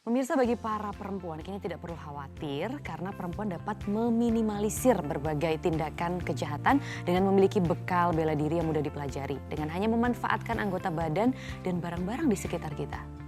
Pemirsa, bagi para perempuan kini tidak perlu khawatir karena perempuan dapat meminimalisir berbagai tindakan kejahatan dengan memiliki bekal bela diri yang mudah dipelajari dengan hanya memanfaatkan anggota badan dan barang-barang di sekitar kita.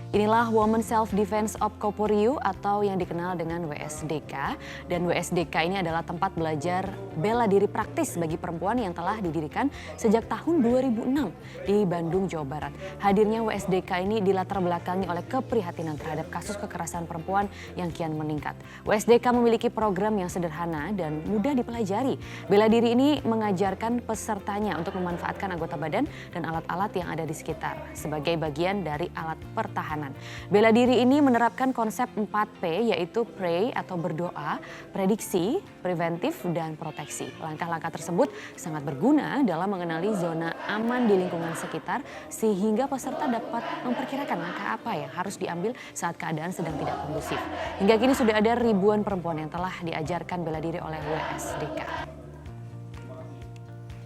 Inilah Women Self Defense of Koporiu atau yang dikenal dengan WSDK. Dan WSDK ini adalah tempat belajar bela diri praktis bagi perempuan yang telah didirikan sejak tahun 2006 di Bandung, Jawa Barat. Hadirnya WSDK ini dilatar belakangi oleh keprihatinan terhadap kasus kekerasan perempuan yang kian meningkat. WSDK memiliki program yang sederhana dan mudah dipelajari. Bela diri ini mengajarkan pesertanya untuk memanfaatkan anggota badan dan alat-alat yang ada di sekitar sebagai bagian dari alat pertahanan. Bela diri ini menerapkan konsep 4P yaitu pray atau berdoa, prediksi, preventif, dan proteksi. Langkah-langkah tersebut sangat berguna dalam mengenali zona aman di lingkungan sekitar sehingga peserta dapat memperkirakan langkah apa yang harus diambil saat keadaan sedang tidak kondusif. Hingga kini sudah ada ribuan perempuan yang telah diajarkan bela diri oleh WSDK.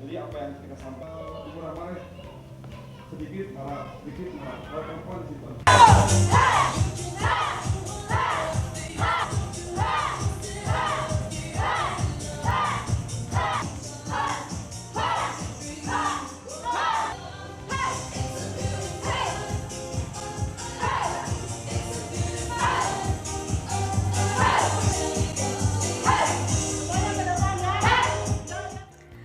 Jadi apa yang kita sampaikan marah-marah sedikit marah, kalau perempuan di situ.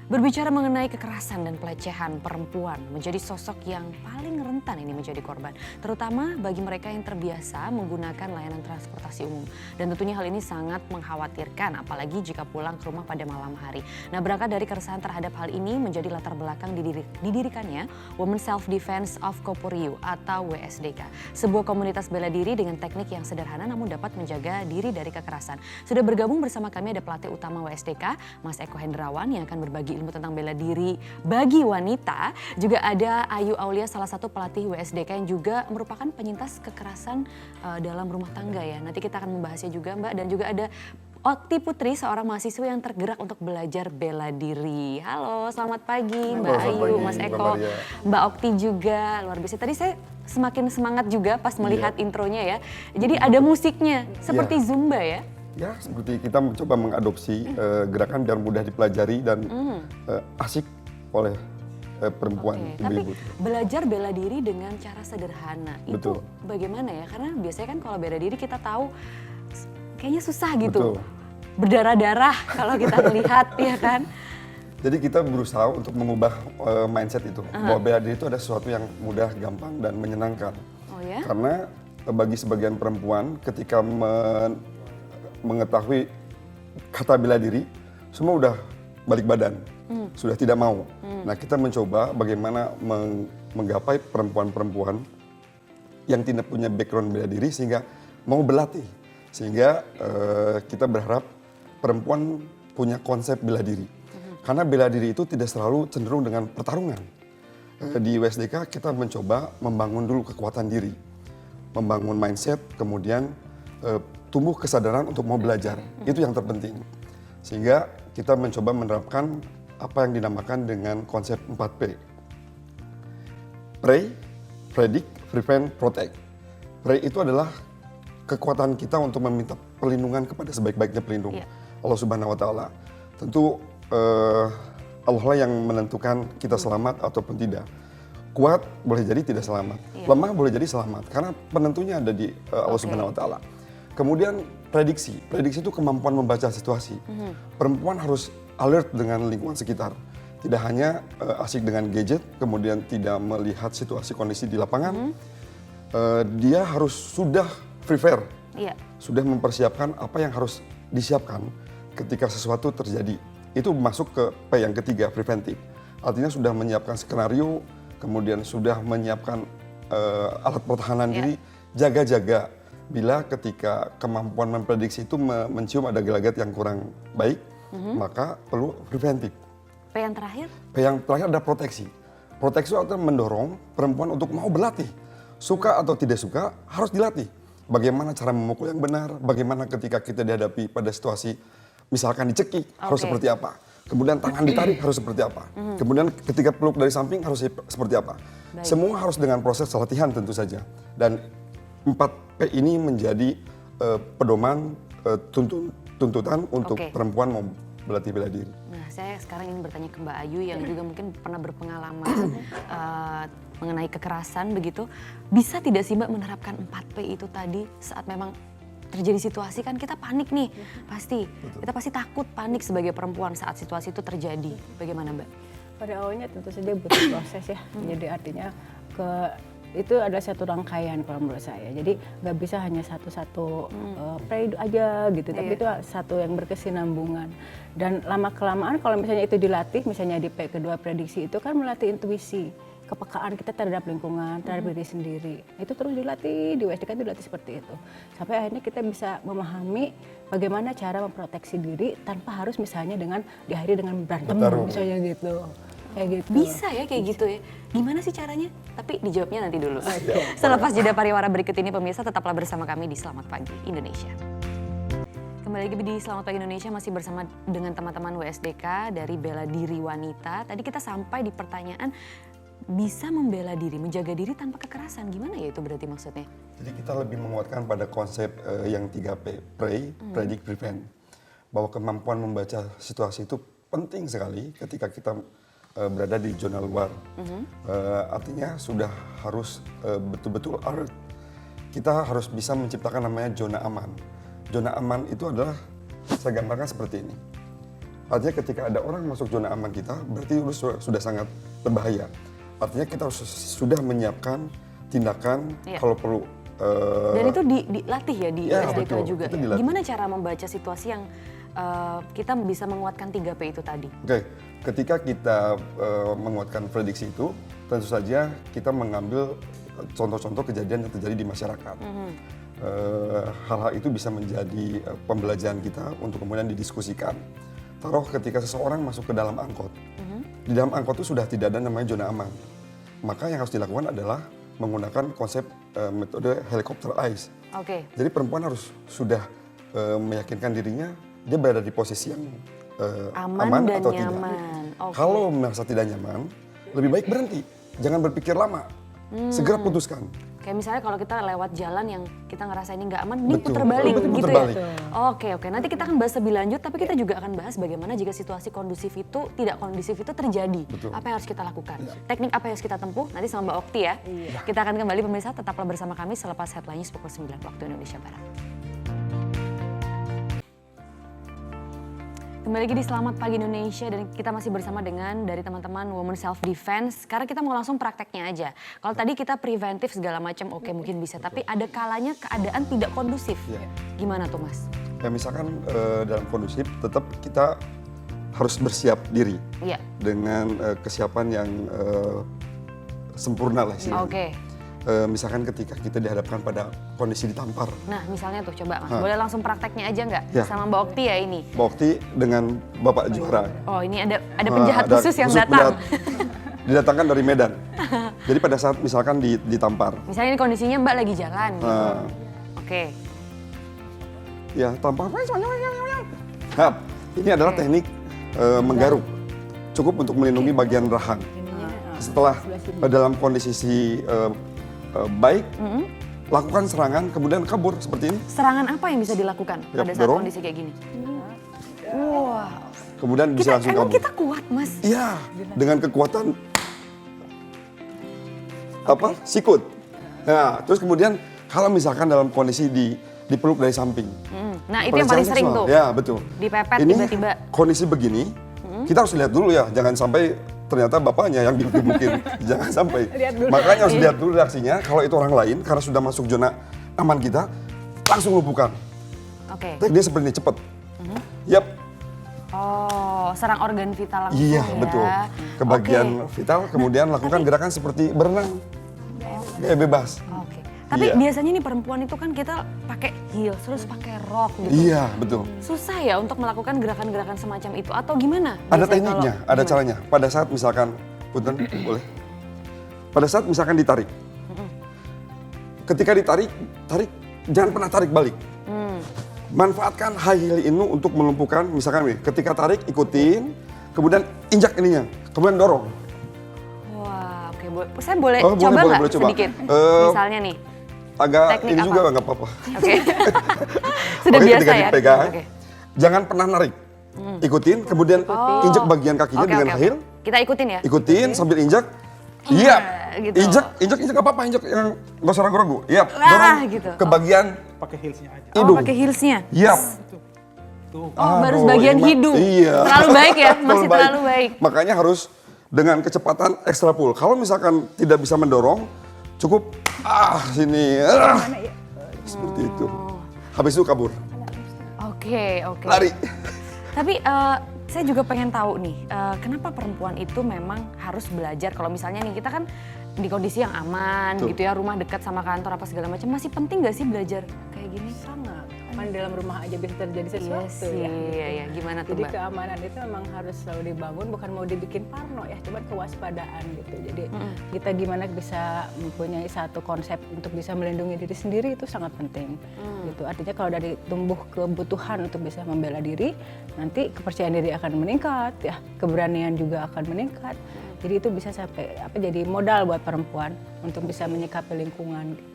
Berbicara mengenai kekerasan dan pelecehan perempuan menjadi sosok yang paling rentan ini menjadi korban. Terutama bagi mereka yang terbiasa menggunakan layanan transportasi umum. Dan tentunya hal ini sangat mengkhawatirkan apalagi jika pulang ke rumah pada malam hari. Nah, berangkat dari keresahan terhadap hal ini menjadi latar belakang didirikannya Women Self Defense of Koporiu atau WSDK. Sebuah komunitas bela diri dengan teknik yang sederhana namun dapat menjaga diri dari kekerasan. Sudah bergabung bersama kami ada pelatih utama WSDK, Mas Eko Hendrawan yang akan berbagi ilmu tentang bela diri bagi wanita. Juga ada Ayu Aulia, salah satu pelatih WSDK yang juga merupakan penyintas kekerasan dalam rumah tangga ya. Nanti kita akan membahasnya juga Mbak. Dan juga ada Okti Putri, seorang mahasiswa yang tergerak untuk belajar bela diri. Halo, selamat pagi Mbak Ayu, Mas Eko, Mbak Okti juga. Luar biasa. Tadi saya semakin semangat juga pas melihat intronya ya. Jadi ada musiknya seperti Zumba ya. Ya, seperti kita mencoba mengadopsi gerakan biar mudah dipelajari dan asik oleh perempuan ibu-ibu. Tapi belajar bela diri dengan cara sederhana itu bagaimana ya? Karena biasanya kan kalau bela diri kita tahu kayaknya susah gitu. Betul. Berdarah-darah kalau kita melihat ya kan. Jadi kita berusaha untuk mengubah mindset itu. Bahwa bela diri itu ada sesuatu yang mudah, gampang, dan menyenangkan. Oh ya? Karena bagi sebagian perempuan ketika mengetahui kata bela diri, semua udah balik badan, sudah tidak mau. Nah, kita mencoba bagaimana menggapai perempuan-perempuan yang tidak punya background bela diri sehingga mau berlatih. Sehingga kita berharap perempuan punya konsep bela diri. Karena bela diri itu tidak selalu cenderung dengan pertarungan. Di WSDK kita mencoba membangun dulu kekuatan diri, membangun mindset, kemudian tumbuh kesadaran untuk mau belajar. Itu yang terpenting. Sehingga kita mencoba menerapkan apa yang dinamakan dengan konsep 4P. Pray, predict, prevent, protect. Pray itu adalah kekuatan kita untuk meminta perlindungan kepada sebaik-baiknya pelindung. Allah Subhanahu wa Ta'ala. Tentu Allah lah yang menentukan kita selamat ataupun tidak. Kuat boleh jadi tidak selamat. Lemah boleh jadi selamat. Karena penentunya ada di Allah Subhanahu wa Ta'ala. Kemudian prediksi itu kemampuan membaca situasi. Perempuan harus alert dengan lingkungan sekitar. Tidak hanya asik dengan gadget, kemudian tidak melihat situasi kondisi di lapangan. Dia harus sudah prepare, sudah mempersiapkan apa yang harus disiapkan ketika sesuatu terjadi. Itu masuk ke P yang ketiga, preventif. Artinya sudah menyiapkan skenario, kemudian sudah menyiapkan alat pertahanan diri, jaga-jaga. Bila ketika kemampuan memprediksi itu mencium ada gelagat yang kurang baik, maka perlu preventif. P yang terakhir? P yang terakhir ada proteksi. Proteksi itu mendorong perempuan untuk mau berlatih. Suka atau tidak suka harus dilatih. Bagaimana cara memukul yang benar, bagaimana ketika kita dihadapi pada situasi misalkan dicekik harus seperti apa. Kemudian tangan ditarik harus seperti apa. Kemudian ketika peluk dari samping harus seperti apa. Semua harus dengan proses latihan tentu saja. Dan 4P ini menjadi pedoman tuntutan untuk perempuan mau berlatih bela diri. Nah, saya sekarang ingin bertanya ke Mbak Ayu yang juga mungkin pernah berpengalaman mengenai kekerasan begitu. Bisa tidak sih Mbak menerapkan 4P itu tadi saat memang terjadi situasi, kan kita panik nih, pasti. Kita pasti takut, panik sebagai perempuan saat situasi itu terjadi. Bagaimana Mbak? Pada awalnya tentu saja butuh proses ya. Jadi artinya itu ada satu rangkaian kalau menurut saya. Jadi nggak bisa hanya satu-satu pray aja gitu, tapi itu satu yang berkesinambungan. Dan lama-kelamaan kalau misalnya itu dilatih, misalnya di P kedua prediksi itu kan melatih intuisi, kepekaan kita terhadap lingkungan, terhadap diri sendiri. Itu terus dilatih, di WSDK itu dilatih seperti itu. Sampai akhirnya kita bisa memahami bagaimana cara memproteksi diri tanpa harus misalnya diakhiri dengan berantem, misalnya gitu. Kayak gitu. Bisa ya kayak gitu ya. Gimana sih caranya? Tapi dijawabnya nanti dulu. Selepas jeda pariwara berikut ini pemirsa, tetaplah bersama kami di Selamat Pagi Indonesia. Kembali lagi di Selamat Pagi Indonesia, masih bersama dengan teman-teman WSDK dari Bela Diri Wanita. Tadi kita sampai di pertanyaan, bisa membela diri, menjaga diri tanpa kekerasan. Gimana ya itu berarti maksudnya? Jadi kita lebih menguatkan pada konsep yang 3P, pray, predict, prevent. Bahwa kemampuan membaca situasi itu penting sekali ketika kita berada di zona luar. Artinya sudah harus betul-betul alert. Kita harus bisa menciptakan namanya zona aman. Zona aman itu adalah, saya gambarkan seperti ini. Artinya ketika ada orang masuk zona aman kita, berarti itu sudah sangat berbahaya. Artinya kita sudah menyiapkan tindakan kalau perlu. Dan itu dilatih ya di SDK betul, juga. Ya? Gimana cara membaca situasi yang kita bisa menguatkan 3P itu tadi? Oke, ketika kita menguatkan prediksi itu, tentu saja kita mengambil contoh-contoh kejadian yang terjadi di masyarakat. Hal-hal itu bisa menjadi pembelajaran kita untuk kemudian didiskusikan. Taruh ketika seseorang masuk ke dalam angkot. Di dalam angkot itu sudah tidak ada namanya zona aman. Maka yang harus dilakukan adalah menggunakan konsep metode helicopter eyes. Jadi perempuan harus sudah meyakinkan dirinya dia berada di posisi yang aman dan atau nyaman. tidak. Kalau merasa tidak nyaman, lebih baik berhenti. Jangan berpikir lama. Segera putuskan. Kayak misalnya kalau kita lewat jalan yang kita ngerasa ini nggak aman, ini putar balik gitu ya? Oke. Nanti kita akan bahas lebih lanjut, tapi kita juga akan bahas bagaimana jika situasi tidak kondusif itu terjadi. Apa yang harus kita lakukan? Teknik apa yang harus kita tempuh? Nanti sama Mbak Okti ya. Kita akan kembali pemirsa, tetaplah bersama kami selepas headline pukul 9 waktu Indonesia Barat. Kembali lagi di Selamat Pagi Indonesia dan kita masih bersama dengan dari teman-teman Women Self Defense. Sekarang kita mau langsung prakteknya aja. Kalau tadi kita preventif segala macam, oke mungkin bisa. Tapi ada kalanya keadaan tidak kondusif. Gimana tuh Mas? Ya misalkan dalam kondusif tetap kita harus bersiap diri. Dengan kesiapan yang sempurna lah istilahnya. Misalkan ketika kita dihadapkan pada kondisi ditampar. Nah misalnya tuh coba Mas, boleh langsung prakteknya aja nggak? Sama Mbak Okti ya ini? Mbak Okti dengan Bapak Juara. Oh ini ada penjahat khusus yang datang. Didatangkan dari Medan. Jadi pada saat misalkan ditampar. Misalnya ini kondisinya Mbak lagi jalan. Ya tampar. Nah, ini adalah teknik menggaruk. Cukup untuk melindungi bagian rahang. Setelah dalam kondisi baik, lakukan serangan, kemudian kabur seperti ini. Serangan apa yang bisa dilakukan pada saat kondisi kayak gini? Kemudian bisa langsung kabur. Kita kuat Mas? Iya, dengan kekuatan sikut. Nah, terus kemudian kalau misalkan dalam kondisi dipeluk dari samping. Nah itu yang paling sering tuh. Ya betul. Dipepet ini tiba-tiba. Kondisi begini, kita harus lihat dulu ya, jangan sampai ternyata bapaknya yang dibukin. Jangan sampai. Makanya harus lihat dulu reaksinya. Kalau itu orang lain, karena sudah masuk zona aman kita, langsung lumpuhkan. Tekniknya seperti ini, cepat. Serang organ vital langsung. Iya, betul. Ke bagian vital, kemudian lakukan gerakan seperti berenang. Bebas. Tapi biasanya nih perempuan itu kan kita pakai heels, terus pakai rok gitu. Iya, betul. Susah ya untuk melakukan gerakan-gerakan semacam itu atau gimana? Ada tekniknya, ada caranya. Pada saat misalkan, punten, boleh. Pada saat misalkan ditarik. Ketika ditarik, jangan pernah tarik balik. Manfaatkan high heel ini untuk melumpuhkan, misalkan ketika tarik ikutin, kemudian injak ininya, kemudian dorong. Wah, oke. Saya boleh coba nggak sedikit? Misalnya nih. agak Teknik ini apa? juga nggak apa-apa. Oke. Sudah Oke, biasa ketika ya. dipegang, Oke. jangan pernah narik. Ikutin, kemudian injek bagian kakinya Oke, dengan oke, oke. heel. Kita ikutin ya. Ikutin sambil injak. Iya. gitu. Injak nggak apa-apa, injak yang nggak usah ragu-ragu. Iya, Ah, dorong gitu. ke bagian Pakai heelsnya aja. Oh, hidung. pakai heelsnya. Iya. Tuh. Oh, baru Aduh, sebagian ini mah- hidung. Iya. Terlalu baik ya, masih terlalu baik. Makanya harus dengan kecepatan extra pull. Kalau misalkan tidak bisa mendorong, cukup sini. Mana ya? Seperti itu. Habis itu kabur. Oke, oke. Lari. Tapi saya juga pengen tahu nih, kenapa perempuan itu memang harus belajar? Kalau misalnya nih kita kan di kondisi yang aman Betul. gitu ya, rumah dekat sama kantor apa segala macam, masih penting gak sih belajar kayak gini? Sangat. Kan dalam rumah aja bisa terjadi Iya sesuatu sih, ya. iya, gimana tuh Jadi Mbak? keamanan itu memang harus selalu dibangun, bukan mau dibikin parno ya, cuman kewaspadaan gitu. Jadi kita gimana bisa mempunyai satu konsep untuk bisa melindungi diri sendiri itu sangat penting. Gitu. Artinya kalau dari tumbuh kebutuhan untuk bisa membela diri, nanti kepercayaan diri akan meningkat, ya keberanian juga akan meningkat. Jadi itu bisa sampai jadi modal buat perempuan untuk bisa menyikapi lingkungan gitu.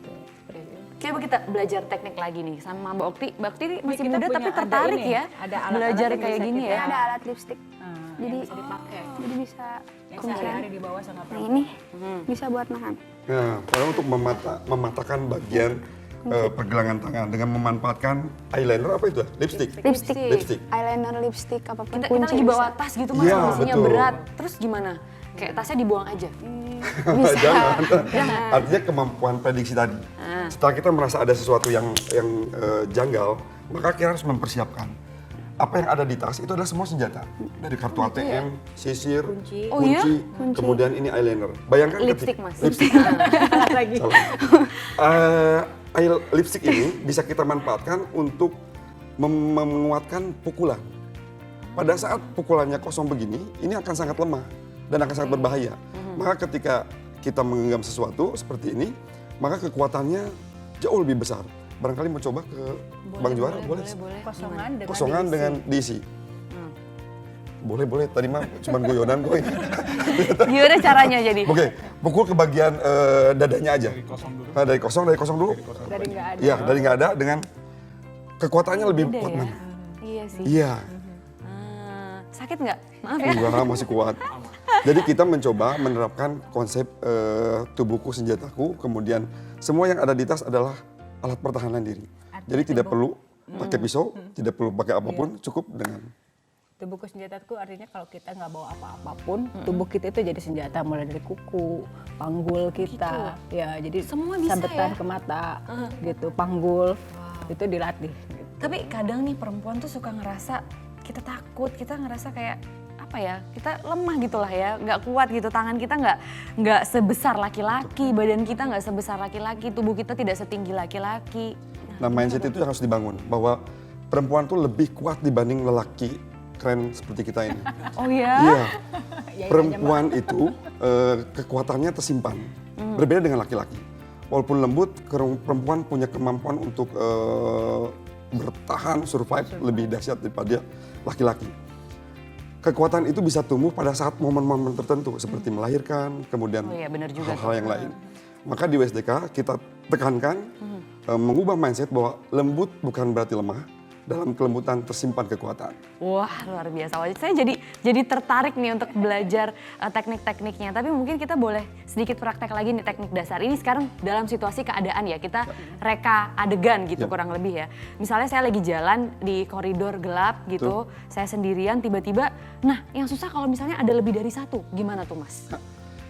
Coba kita belajar teknik lagi nih sama Mbak Okti. Mbak Okti masih kita muda punya tapi ada tertarik ini, ya ada alat-alat belajar yang kayak bisa gini kita- ya. Ada alat lipstick. Jadi Jadi bisa dipakai. jadi bisa Yang kuncian. sehari-hari dibawa sama Nah perempuan. ini bisa buat nahan. Nah, karena untuk mematahkan bagian pergelangan tangan dengan memanfaatkan eyeliner apa itu? Lipstick. Lipstick, Lipstick. eyeliner, lipstick, apapun Kita kunci lagi bawa bisa. tas gitu mas, Iya, kondisinya betul. berat. Terus gimana? Kayak tasnya dibuang aja. Bisa. Jangan. Artinya kemampuan prediksi tadi. Setelah kita merasa ada sesuatu yang janggal, maka kita harus mempersiapkan. Apa yang ada di tas itu adalah semua senjata. Dari kartu ATM, sisir, kunci, Oh iya? kemudian ini eyeliner. Bayangkan Lipstick mas. Lipstick. lagi. Lipstick ini bisa kita manfaatkan untuk menguatkan pukulan. Pada saat pukulannya kosong begini, ini akan sangat lemah dan akan sangat berbahaya. Maka ketika kita menggenggam sesuatu seperti ini, maka kekuatannya jauh lebih besar. Barangkali mau coba ke Bang Juara, boleh? Kosongan dengan Kosongan diisi. dengan diisi. Boleh. Tadi mah cuma guyonan gue. Gimana caranya jadi? Oke, pukul ke bagian dadanya aja. Kosong dulu. Nah, dari kosong dulu. Dari nggak ada. Iya, dari nggak ada dengan kekuatannya lebih Beda kuat ya? mana? Iya sih. Iya, Sakit nggak? Maaf ya. enggak masih kuat. Jadi kita mencoba menerapkan konsep tubuhku senjataku, kemudian semua yang ada di tas adalah alat pertahanan diri. Jadi tidak perlu pakai pisau, tidak perlu pakai apapun, cukup dengan Tubuhku senjataku artinya kalau kita nggak bawa apa-apapun, tubuh kita itu jadi senjata mulai dari kuku, panggul kita, ya jadi Semua bisa sabetan ya? ke mata, gitu, panggul, itu dilatih. Gitu. Tapi kadang nih perempuan tuh suka ngerasa kita takut, kita ngerasa kayak apa ya, kita lemah gitu lah ya, nggak kuat gitu, tangan kita nggak sebesar laki-laki, badan kita nggak sebesar laki-laki, tubuh kita tidak setinggi laki-laki. Nah, mindset itu yang harus dibangun bahwa perempuan tuh lebih kuat dibanding lelaki keren seperti kita ini. Oh ya? Iya. Perempuan itu kekuatannya tersimpan. Berbeda dengan laki-laki. Walaupun lembut, perempuan punya kemampuan untuk bertahan, survive lebih dahsyat daripada laki-laki. Kekuatan itu bisa tumbuh pada saat momen-momen tertentu seperti melahirkan, kemudian Oh iya, benar juga hal-hal yang lain. Maka di WSDK kita tekankan mengubah mindset bahwa lembut bukan berarti lemah. Dalam kelembutan tersimpan kekuatan. Wah, luar biasa. Wah, saya jadi tertarik nih untuk belajar teknik-tekniknya. Tapi mungkin kita boleh sedikit praktek lagi nih teknik dasar. Ini sekarang dalam situasi keadaan ya, kita reka adegan gitu kurang lebih ya. Misalnya saya lagi jalan di koridor gelap gitu, saya sendirian tiba-tiba, nah yang susah kalau misalnya ada lebih dari satu, gimana tuh Mas?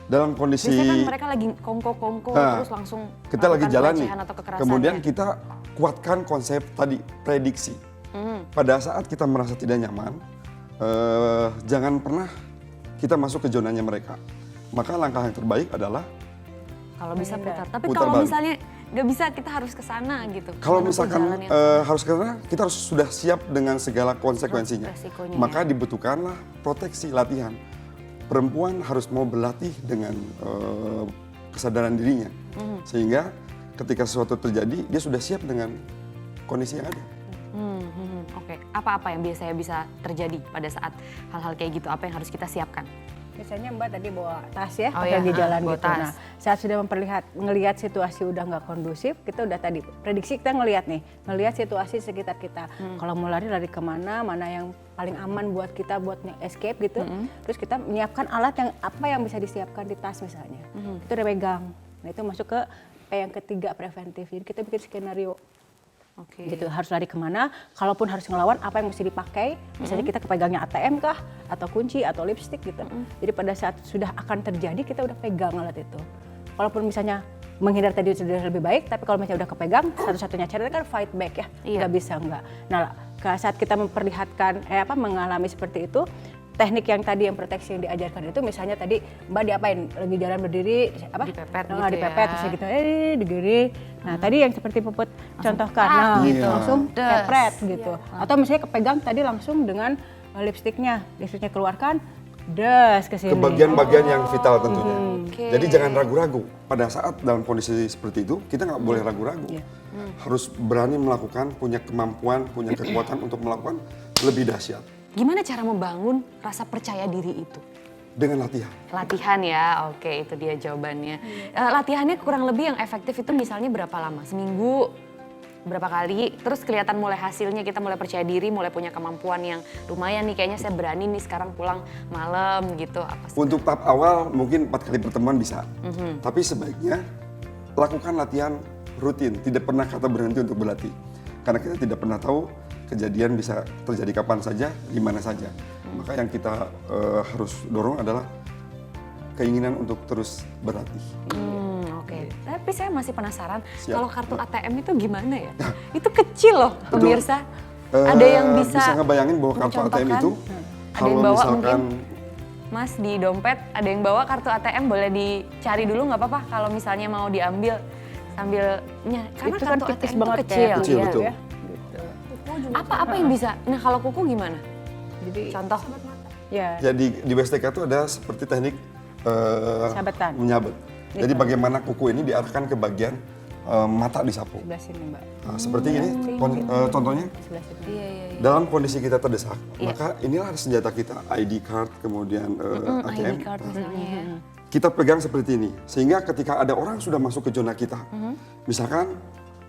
Dalam kondisi Biasanya kan mereka lagi kongko-kongko terus langsung kita lagi melakukan jalan nih, pelecehan atau kekerasan kemudian ya. kita kuatkan konsep tadi prediksi. Pada saat kita merasa tidak nyaman, jangan pernah kita masuk ke zonanya mereka. Maka langkah yang terbaik adalah Kalau bisa putar. Tapi Putar kalau balik. misalnya nggak bisa, kita harus ke sana gitu. kalau Menempuh misalkan jalan yang harus ke sana, kita harus sudah siap dengan segala konsekuensinya. Resikonya, Maka dibutuhkanlah proteksi latihan. Perempuan harus mau berlatih dengan kesadaran dirinya, sehingga ketika sesuatu terjadi dia sudah siap dengan kondisi yang ada. Oke, apa-apa yang biasanya bisa terjadi pada saat hal-hal kayak gitu? Apa yang harus kita siapkan? Misalnya Mbak tadi bawa tas ya, Oh pas iya, lagi jalan bawa gitu. tas. Nah, saat sudah ngelihat situasi udah nggak kondusif, kita udah tadi prediksi kita ngelihat situasi sekitar kita. Kalau mau lari kemana, mana yang paling aman buat kita buat escape gitu. Terus kita menyiapkan alat yang bisa disiapkan di tas misalnya. Itu udah pegang. Nah itu masuk ke yang ketiga preventif. Jadi kita bikin skenario. Oke. Gitu harus lari kemana, kalaupun harus ngelawan apa yang mesti dipakai, misalnya kita kepegangnya ATM kah, atau kunci, atau lipstick gitu. Jadi pada saat sudah akan terjadi kita udah pegang alat itu. Kalaupun misalnya menghindar tadi sudah lebih baik, tapi kalau misalnya udah kepegang, satu-satunya cara kan fight back ya, Iya. nggak bisa nggak. Nah saat kita memperlihatkan, mengalami seperti itu, teknik yang tadi yang proteksi yang diajarkan itu misalnya tadi Mbak diapain lagi jalan berdiri Dipepet gitu dipepet ya. terus gitu digini. Nah tadi yang seperti Puput contohkan nah gitu. langsung Das. kepret gitu. Atau misalnya kepegang tadi langsung dengan lipstiknya keluarkan das ke sini. Ke bagian-bagian yang vital tentunya. Oke. Jadi jangan ragu-ragu. Pada saat dalam kondisi seperti itu, kita nggak boleh ragu-ragu. Iya. Harus berani melakukan, punya kemampuan, punya kekuatan untuk melakukan lebih dahsyat. Gimana cara membangun rasa percaya diri itu? Dengan latihan. Latihan ya, oke itu dia jawabannya. Latihannya kurang lebih yang efektif itu misalnya berapa lama? Seminggu, berapa kali? Terus kelihatan mulai hasilnya, kita mulai percaya diri, mulai punya kemampuan yang lumayan nih. Kayaknya saya berani nih sekarang pulang malam gitu. Apa sih? Untuk tahap awal mungkin 4 kali pertemuan bisa. Tapi sebaiknya lakukan latihan rutin. Tidak pernah kata berhenti untuk berlatih. Karena kita tidak pernah tahu kejadian bisa terjadi kapan saja, di mana saja. Maka yang kita harus dorong adalah keinginan untuk terus berlatih. Oke. Tapi saya masih penasaran, Siap. kalau kartu ATM itu gimana ya? Itu kecil loh pemirsa. Eh, Ada yang bisa ngebayangin bahwa kartu ATM mencontohkan? itu Ada yang bawa misalkan Mas di dompet, ada yang bawa kartu ATM boleh dicari dulu nggak apa-apa kalau misalnya mau diambil sambilnya. Karena Itu kan kartu tipis ATM itu banget kecil. kayak Kecil, kuliah betul. ya. Gitu. Apa yang bisa? Nah kalau kuku gimana? Jadi Contoh. ya jadi di WSTK itu ada seperti teknik Sabetan. menyabet. Jadi bagaimana kuku ini diarahkan ke bagian mata disapu. sebelah sini Mbak, Nah, seperti ini contohnya sebelah sini. Iya. dalam kondisi kita terdesak, maka inilah senjata kita, ID card, kemudian ATM. ID card misalnya ya. Kita pegang seperti ini, sehingga ketika ada orang sudah masuk ke zona kita, misalkan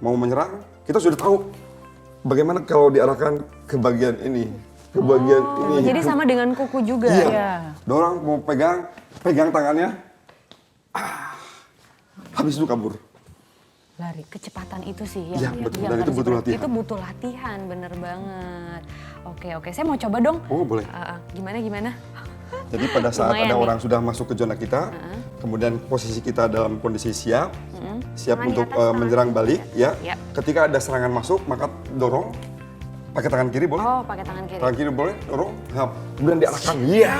mau menyerang, kita sudah tahu bagaimana kalau diarahkan ke bagian ini, ke bagian ini. Jadi sama dengan kuku juga. Iya. Iya. Dorang mau pegang tangannya, habis itu kabur. Lari. Kecepatan itu sih Iya, betul. Dan itu harus butuh latihan. Itu butuh latihan, bener banget. Oke, saya mau coba dong. Oh boleh. Gimana? Jadi pada saat Lumayan ada nih. orang sudah masuk ke zona kita, kemudian posisi kita dalam kondisi siap, siap Tangan di untuk atas, tangan menyerang balik, ya. Ya. Ketika ada serangan masuk, maka dorong pakai tangan kiri boleh, Oh, pakai tangan kiri. tangan kiri boleh, dorong, kemudian diarahkan. Iya.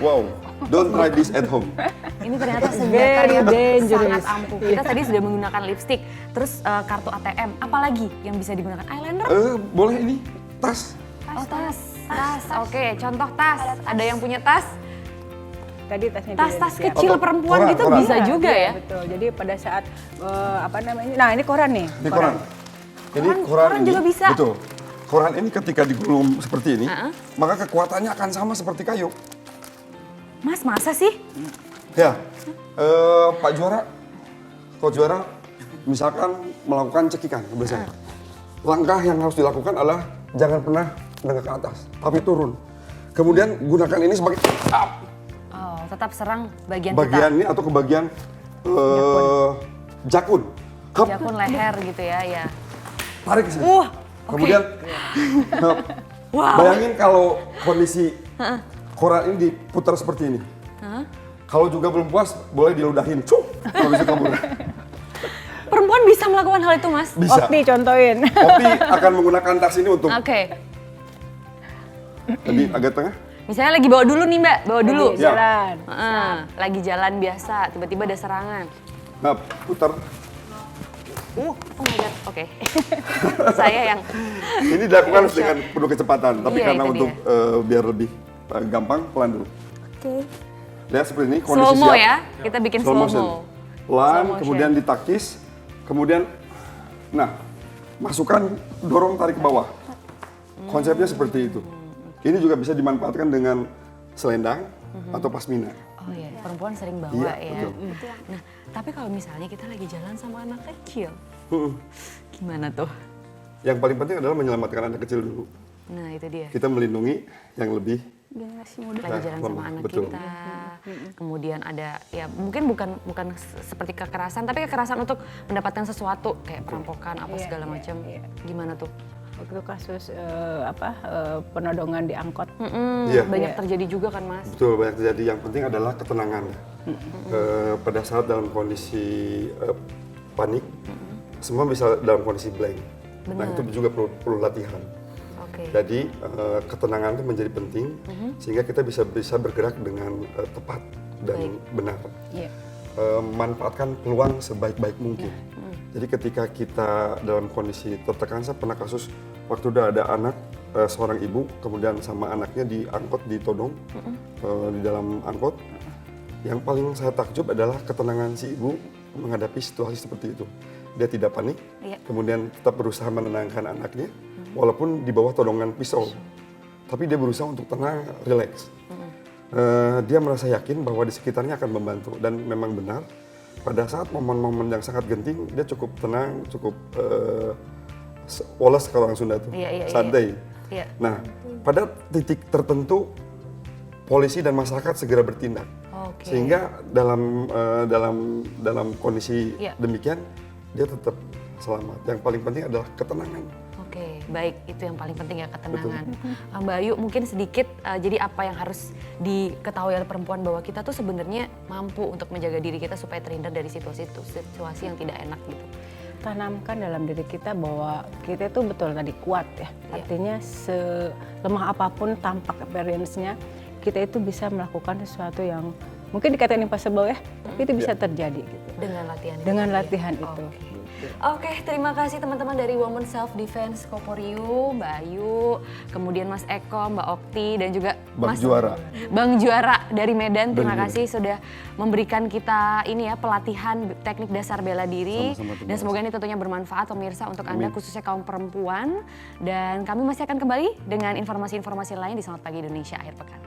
Wow, don't try this at home. Ini ternyata senjata Very yang dangerous. sangat ampuh. Kita tadi sudah menggunakan lipstick, terus kartu ATM. Apalagi yang bisa digunakan? Eyeliner? Boleh ini tas. Oh, tas. Oke, contoh tas. Ada yang punya tas? Tadi tasnya Tas-tas tidak disiapkan. kecil Atau perempuan koran, gitu koran. bisa juga Iya, ya? betul. Jadi pada saat nah ini koran nih. Ini koran. Ini Koran ini, juga bisa? Betul. Koran ini ketika digulung seperti ini, maka kekuatannya akan sama seperti kayu. Mas, masa sih? Ya, Pak Juara, Coach Juara, misalkan melakukan cekikan ke saya. Langkah yang harus dilakukan adalah jangan pernah menengah ke atas, tapi turun. Kemudian gunakan ini sebagai up, Oh, tetap serang bagian bagian ini atau ke bagian jakun. Hop, jakun leher gitu ya. tarik ke sini. Oke. Kemudian, hop. Bayangin kalau kondisi koran ini diputar seperti ini. Kalau juga belum puas, boleh diludahin. Habis itu kabur. Perempuan bisa melakukan hal itu, Mas? Bisa. Okti contohin. Opti akan menggunakan tas ini untuk Oke. jadi agak tengah. Misalnya lagi bawa dulu nih, Mbak. Bawa dulu. Lagi jalan. Lagi jalan biasa, tiba-tiba ada serangan. Nah, putar. Oh my God, oke. Saya yang... Ini dilakukan dengan penuh kecepatan, tapi Iya, karena itu untuk biar lebih gampang, pelan dulu. Oke. Lihat seperti ini, kondisi Slow-mo siap. ya, kita bikin Slow motion. slow-mo. Pelan, Slow motion. kemudian ditakis, kemudian, nah, masukkan, dorong, tarik ke bawah. Konsepnya seperti itu. Ini juga bisa dimanfaatkan dengan selendang, atau pasmina. Oh iya, perempuan sering bawa Iya, ya. betul. Nah, tapi kalau misalnya kita lagi jalan sama anak kecil, Mm-mm. gimana tuh? Yang paling penting adalah menyelamatkan anak kecil dulu. Nah itu dia. Kita melindungi yang lebih. Generasi muda. Lagi jalan sama anak betul. kita, kemudian ada ya mungkin bukan seperti kekerasan, tapi kekerasan untuk mendapatkan sesuatu kayak perampokan apa Iya, segala iya, macam. iya. Gimana tuh? Waktu kasus penodongan di angkot. Iya. Banyak Iya. terjadi juga kan Mas? Betul, banyak terjadi. Yang penting adalah ketenangan. Pada saat dalam kondisi panik, semua bisa dalam kondisi blank. Nah itu juga perlu latihan. Oke. Jadi ketenangan itu menjadi penting sehingga kita bisa bergerak dengan tepat dan benar. Iya. Manfaatkan peluang sebaik-baik mungkin. Jadi ketika kita dalam kondisi tertekan, saya pernah kasus waktu udah ada anak seorang ibu kemudian sama anaknya diangkut ditodong di dalam angkot. Yang paling saya takjub adalah ketenangan si ibu menghadapi situasi seperti itu. Dia tidak panik, kemudian tetap berusaha menenangkan anaknya, walaupun di bawah todongan pisau. Tapi dia berusaha untuk tenang, rileks. Dia merasa yakin bahwa di sekitarnya akan membantu, dan memang benar. Pada saat momen-momen yang sangat genting, dia cukup tenang, cukup woles kalau orang Sunda itu, santai. Iya. Nah, pada titik tertentu, polisi dan masyarakat segera bertindak. Oke. Sehingga dalam kondisi demikian dia tetap selamat. Yang paling penting adalah ketenangan. Oke, baik, itu yang paling penting ya, ketenangan. Mbak Ayu mungkin sedikit jadi apa yang harus diketahui oleh perempuan bahwa kita tuh sebenarnya mampu untuk menjaga diri kita supaya terhindar dari situasi yang tidak enak gitu. Tanamkan dalam diri kita bahwa kita itu betul tadi kuat ya. Artinya selemah apapun tampak appearance-nya, kita itu bisa melakukan sesuatu yang mungkin dikatakan impossible ya, tapi itu bisa terjadi gitu. Dengan latihan itu. Dengan tadi ya? latihan itu. Oke, terima kasih teman-teman dari Women Self Defense Koporiu, Mbak Ayu, kemudian Mas Eko, Mbak Okti, dan juga Bang Mas Juara. Bang Juara dari Medan. Terima Dari kasih sudah memberikan kita ini ya pelatihan teknik dasar bela diri. Sama-sama, terima Dan semoga ini tentunya bermanfaat pemirsa untuk Anda khususnya kaum perempuan. Dan kami masih akan kembali dengan informasi-informasi lain di Selamat Pagi Indonesia akhir pekan.